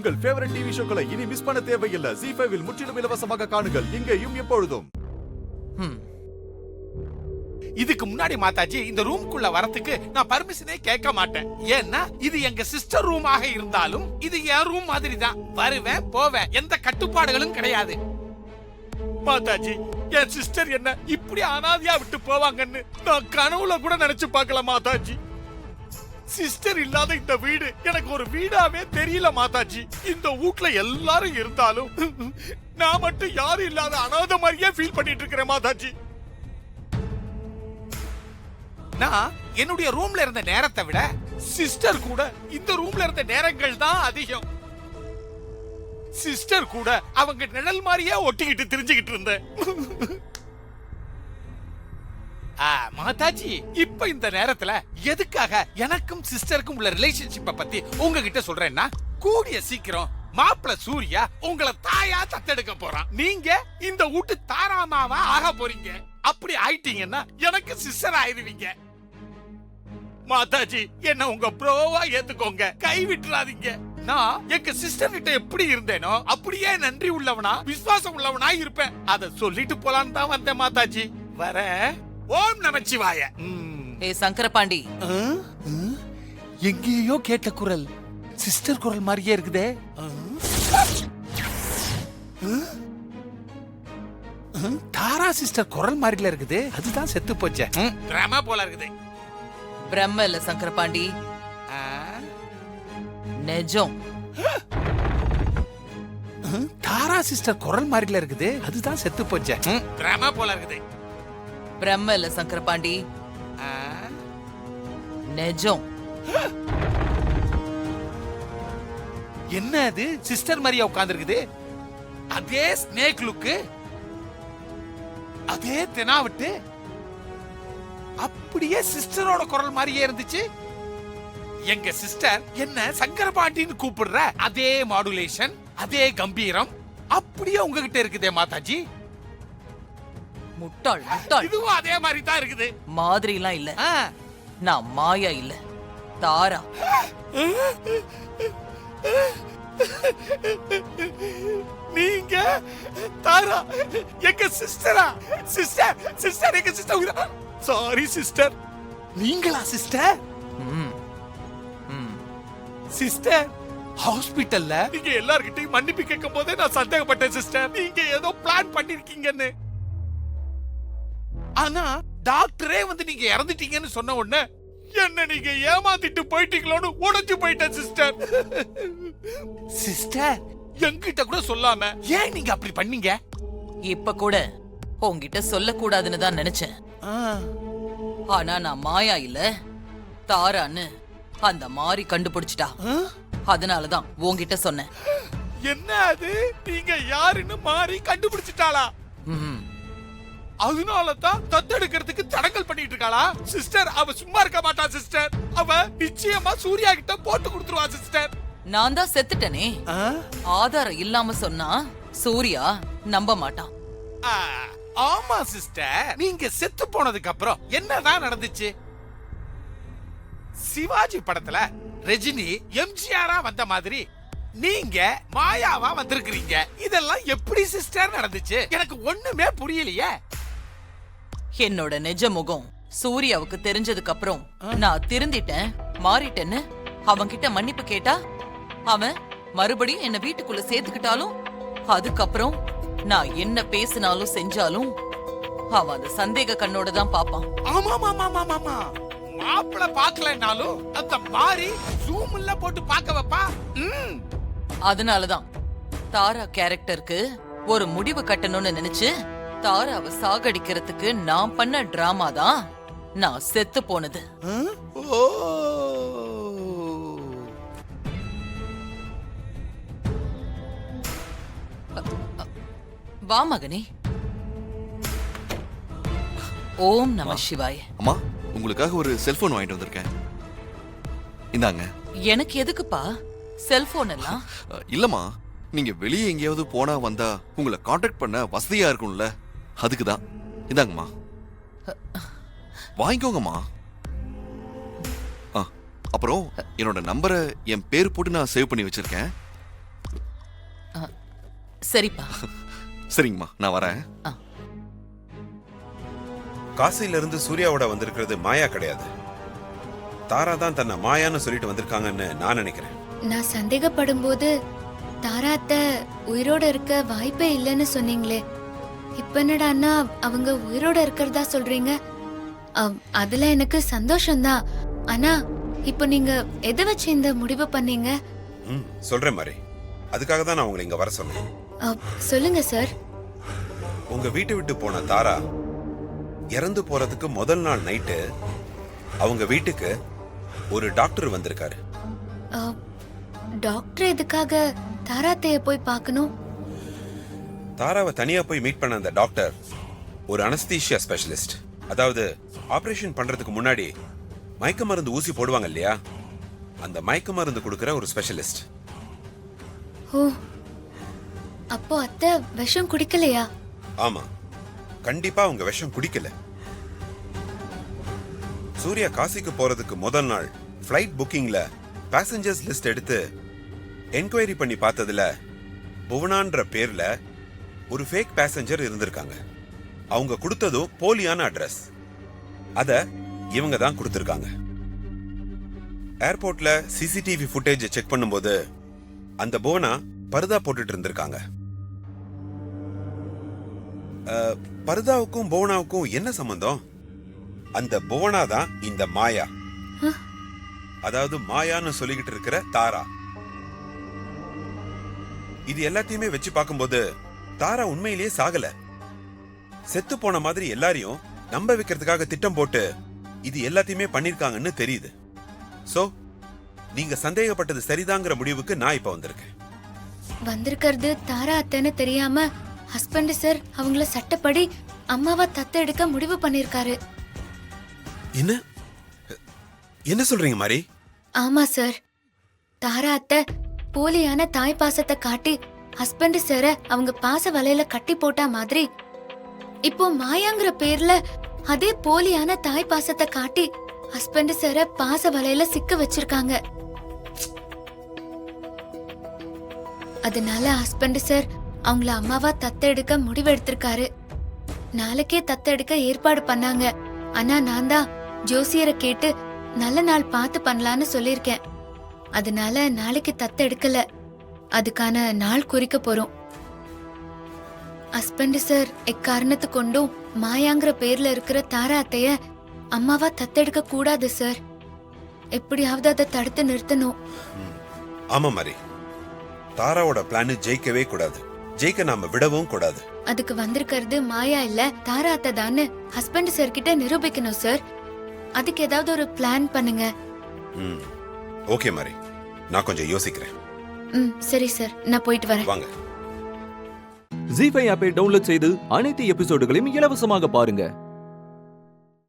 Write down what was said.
உங்கள் favourite TV ஷோக்களை இனி miss பண்ண தேவையில்லை. ZEE5 இல் முற்றிலும் இலவசமாக காணுங்கள். இங்கேயும் எப்பொழுதும். இதுக்கு முன்னாடி மாதாஜி இந்த ரூம்குள்ள வரதுக்கு நான் பர்மிஷனே கேட்க மாட்டேன். ஏன்னா இது எங்க சிஸ்டர் ரூமாக இருந்தாலும் இது என் ரூம் மாதிரி தான். வருவேன் போவேன், எந்த கட்டுப்பாடுகளும் கிடையாது. மாதாஜி, என் சிஸ்டர் என்ன இப்படி அனாதையா விட்டு போவாங்கன்னு நான் கனவுல கூட நினைச்சு பார்க்கல மாதாஜி. சிஸ்டர் இல்லாத இந்த வீடு எனக்கு ஒரு வீடாவே தெரியல மாதாஜி. இந்த வீட்ல எல்லாரும் இருந்தாலும் நான் மட்டும் யாரும் இல்லாத அனாதை மாதிரியே ஃபீல் பண்ணிட்டு இருக்கிறேன் மாதாஜி. நான் என்னுடைய ரூம்ல இருந்த நேரத்தை விட சிஸ்டர் கூட இந்த ரூம்ல இருந்த நேரங்கள் தான் அதிகம். சிஸ்டர் கூட அவங்க நிழல் மாதிரியே ஒட்டிக்கிட்டு திரிஞ்சுக்கிட்டு இருந்தேன். மாதாஜி, இப்ப இந்த நேரத்துல எதுக்காக எனக்கும் சிஸ்டருக்கும் உள்ள ரிலேஷன்ஷிப்பை பத்தி உங்ககிட்ட சொல்றேன்னா, கூடிய சீக்கிரம் மாப்பிள சூர்யா உங்களை தாயா தத்தெடுக்க போறான். நீங்க இந்த வீட்டு தாராமாவா ஆக போறீங்க. அப்படி ஆயிட்டீங்கன்னா எனக்கு சிஸ்டர் ஆயிருவீங்க. மாதாஜி, என்ன உங்க ப்ரோவா ஏத்துக்கோங்க, கை விட்டுறாதீங்க. நான் எங்க சிஸ்டர் கிட்ட எப்படி இருந்தேனோ அப்படியே நன்றி உள்ளவனா விசுவாசம் உள்ளவனா இருப்பேன். அத சொல்லிட்டு போலான்னு தான் வந்தேன் மாதாஜி. வரேன். ஓம் நமச்சிவாய. சங்கரபாண்டி, எங்கேயோ கேட்ட குரல் சிஸ்டர் குரல் மாதிரியே இருக்குதே. தாரா சிஸ்டர் குரல் மாதிரில இருக்குது. அதுதான் செத்து போச்சே. டிராமா போல இருக்குது. பிரம்ம இல்ல சங்கரபாண்டி, நிஜம். தாரா சிஸ்டர் குரல் மாதிரில இருக்குது. அதுதான் செத்து போச்சே. டிராமா போல இருக்குது. பிரம்ம இல்ல சங்கரபாண்டி, நிஜம். என்ன அது சிஸ்டர் மாதிரியா உட்கார்ந்து இருக்குது? அதே ஸ்னேக் லுக்கு, அதே தெனாவிட்டு, அப்படியே சிஸ்டரோட குரல் மாதிரியே இருந்துச்சு. எங்க சிஸ்டர் என்ன சங்கரபாண்டின்னு கூப்பிடுற அதே மாடுலேஷன், அதே கம்பீரம் அப்படியே உங்ககிட்ட இருக்குதே மாதாஜி. முட்டாள் முட்டாள். இதுவும் அதே மாதிரி தான் இருக்குது. மாதிரி எல்லாம் இல்ல. நான் மாயா இல்ல, தாரா. நீங்க தாரா எங்க சிஸ்டரா? சிஸ்டர் சிஸ்டர் எங்க சிஸ்டர். Sorry sister. நீங்களா சிஸ்டர்? சிஸ்டர், ஹாஸ்பிடல்ல நீங்க எல்லார்கிட்டயும் மன்னிப்பு கேட்கும் போதே நான் சந்தேகப்பட்டேன் சிஸ்டர், நீங்க ஏதோ பிளான் பண்ணிருக்கீங்கன்னு. ஆனா டாக்டரே வந்து நீங்க இறந்துட்டீங்கன்னு சொன்ன உடனே என்ன நீங்க ஏமாத்திட்டு போயிட்டீங்களோன்னு உடைஞ்சு போயிட்டேன் சிஸ்டர். சிஸ்டர், என்கிட்ட கூட சொல்லாம ஏன் நீங்க அப்படி பண்ணீங்க? இப்ப கூட உன்கிட்ட சொல்ல கூடாதுன்னு தான் நினைச்சேன். ஆனா நான் மாயா இல்ல, தாரான்னு அந்த மாறி கண்டுபிடிச்சிட்டா. அதனாலதான் உன்கிட்ட சொன்னேன். என்ன அது, நீங்க யாருன்னு மாறி கண்டுபிடிச்சிட்டாளா? அதனாலதான் தத்தெடுக்கிறதுக்கு தடங்கல் பண்ணிட்டு இருக்காளா? சிஸ்டர், அவ சும்மா இருக்க மாட்டா சிஸ்டர். அவ நிச்சயமா சூர்யா கிட்ட போட்டு கொடுத்துருவா சிஸ்டர். நான் தான் செத்துட்டனே. ஆதாரம் இல்லாம சொன்னா சூர்யா நம்ப மாட்டான். ஆமா சிஸ்டர், நீங்க செத்து போனதுக்கு அப்புறம் என்னதான் நடந்துச்சு? சிவாஜி படத்துல ரஜினி எம்ஜிஆரா வந்த மாதிரி நீங்க மாயாவா வந்திருக்கிறீங்க. இதெல்லாம் எப்படி சிஸ்டர் நடந்துச்சு? எனக்கு ஒண்ணுமே புரியலையே. என்னோட நிஜ முகம் சூர்யாவுக்கு தெரிஞ்சதுக்கு அப்புறம் நான் திருந்திட்டேன், மாறிட்டேன்னு அவன்கிட்ட மன்னிப்பு கேட்டா அவன் மறுபடியும் என்ன வீட்டுக்குள்ள சேர்த்துக்கிட்டாலும், அதுக்கப்புறம் நான் என்ன பேசினாலும் செஞ்சாலும் அவன் அந்த சந்தேக கண்ணோட தான் பாப்பான். ஆமா, மாப்பிள பாக்கலனாலும் அந்த மாறி ஜூம்ல போட்டு பார்க்க வைப்பா. அதனாலதான் தாரா கேரக்டருக்கு ஒரு முடிவு கட்டணும்னு நினைச்சு தாராவை சாகடிக்கிறதுக்கு நான் பண்ண டிராமா தான் நான் செத்து போனது. வா மகனே. ஓம் நம சிவாய. அம்மா, உங்களுக்காக ஒரு செல்போன் வாங்கிட்டு வந்திருக்கேன். இந்தாங்க. எனக்கு எதுக்குப்பா செல்போன் எல்லாம்? இல்லம்மா, நீங்க வெளியே எங்கேயாவது போனா வந்தா உங்களை கான்டாக்ட் பண்ண வசதியா இருக்கும்ல, அதுக்குதான். இந்தாங்கம்மா, வாங்கிக்கோங்கம்மா. அப்புறம் என்னோட நம்பரை என் பேர் போட்டு நான் சேவ் பண்ணி வச்சிருக்கேன். சரிப்பா. சரிங்கம்மா, நான் வரேன். காசில இருந்து சூர்யாவோட வந்திருக்கிறது மாயா கிடையாது. தாரா தான் தன்னை மாயான்னு சொல்லிட்டு வந்திருக்காங்கன்னு நான் நினைக்கிறேன். நான் சந்தேகப்படும் போது தாரா அத்தை உயிரோட இருக்க வாய்ப்பே இல்லைன்னு சொன்னீங்களே, இப்ப என்னடான்னா அவங்க உயிரோட இருக்கிறதா சொல்றீங்க. அதுல எனக்கு சந்தோஷம்தான். ஆனா இப்ப நீங்க எதை வச்சு இந்த முடிவு பண்ணீங்க? சொல்றேன் மாதிரி, அதுக்காக தான் நான் உங்களை இங்க வர சொன்னேன். சொல்லுங்க சார். உங்க வீட்டை விட்டு போன தாரா இறந்து போறதுக்கு முதல் நாள் நைட்டு அவங்க வீட்டுக்கு ஒரு டாக்டர் வந்திருக்காரு. டாக்டர் எதுக்காக தாராத்தைய போய் பார்க்கணும்? தாராவை தனியா போய் மீட் பண்ண அந்த டாக்டர் ஒரு அனஸ்தீஷியா ஸ்பெஷலிஸ்ட். அதாவது ஆபரேஷன் பண்றதுக்கு முன்னாடி மயக்க மருந்து ஊசி போடுவாங்க இல்லையா, அந்த மயக்க மருந்து கொடுக்கிற ஒரு ஸ்பெஷலிஸ்ட். ஓ, அப்போ அத்தை விஷம் குடிக்கலையா? ஆமா, கண்டிப்பா அவங்க விஷம் குடிக்கல. சூர்யா காசிக்கு போறதுக்கு முதல் நாள் ஃபிளைட் புக்கிங்ல பேசஞ்சர்ஸ் லிஸ்ட் எடுத்து என்கொயரி பண்ணி பார்த்ததுல புவனான்ற பேர்ல ஒரு ஃபேக் பேசஞ்சர் இருந்திருக்காங்க. அவங்க கொடுத்ததும் போலியான அட்ரஸ். அத இவங்க தான் கொடுத்திருக்காங்க. ஏர்போர்ட்ல சிசிடிவி ஃபுட்டேஜ் செக் பண்ணும்போது அந்த புவனா பர்தா போட்டுட்டு இருந்திருக்காங்க. பர்தாவுக்கும் புவனாவுக்கும் என்ன சம்பந்தம்? அந்த புவனா தான் இந்த மாயா, அதாவது மாயான்னு சொல்லிக்கிட்டு இருக்கிற தாரா. இது எல்லாத்தையுமே வச்சு பார்க்கும்போது தாரா உண்மையிலேயே சாகல. செத்து போன மாதிரி எல்லாரையும் நம்ப வைக்கிறதுக்காக திட்டம் போட்டு இது எல்லாத்தையுமே பண்ணிருக்காங்கன்னு தெரியுது. சோ நீங்க சந்தேகப்பட்டது சரிதாங்கிற முடிவுக்கு நான் இப்ப வந்திருக்கேன். வந்திருக்கிறது தாரா அத்தைன்னு தெரியாம ஹஸ்பண்ட் சார் அவங்கள சட்டப்படி அம்மாவா தத்தெடுக்க முடிவு பண்ணிருக்காரு. என்ன என்ன சொல்றீங்க மாதிரி? ஆமா சார், தாரா அத்தை போலியான தாய் பாசத்தை காட்டி ஹஸ்பண்ட் சார அவங்க பாச வலையில கட்டி போட்டா மாதிரி இப்போ மாயாங்கிற பேர்ல அதே போலியான தாய் பாசத்தை காட்டி ஹஸ்பண்ட் சார பாச வலையில சிக்க வச்சிருக்காங்க. அதனால ஹஸ்பண்ட் சார் அவங்கள அம்மாவா தத்தெடுக்க முடிவெடுத்திருக்காரு. நாளைக்கே தத்தெடுக்க ஏற்பாடு பண்ணாங்க. ஆனா நான் தான் ஜோசியரை கேட்டு நல்ல நாள் பார்த்து பண்ணலான்னு சொல்லிருக்கேன். அதனால நாளைக்கு தத்தெடுக்கல, அதுக்கான நாள் குறிக்க போறோம். ஹஸ்பண்ட் சார் எக்காரணத்து கொண்டும் மாயாங்கிற பேர்ல இருக்கிற தாரா அத்தைய அம்மாவா தத்தெடுக்க கூடாது சார். எப்படியாவது அதை தடுத்து நிறுத்தணும். ஆமா மாதிரி, தாராவோட பிளான் ஜெயிக்கவே கூடாது. ஜெயிக்க நாம விடவும் கூடாது. அதுக்கு வந்திருக்கிறது மாயா இல்ல தாரா அத்தை தான் ஹஸ்பண்ட் சார் கிட்ட நிரூபிக்கணும் சார். அதுக்கு ஏதாவது ஒரு பிளான் பண்ணுங்க. ஓகே மாதிரி, நான் கொஞ்சம் யோசிக்கிறேன். சரி சார், நான் போயிட்டு வரேன். வாங்க. ZEE5 ஆப்பை டவுன்லோட் செய்து அனைத்து எபிசோடுகளையும் இலவசமாக பாருங்க.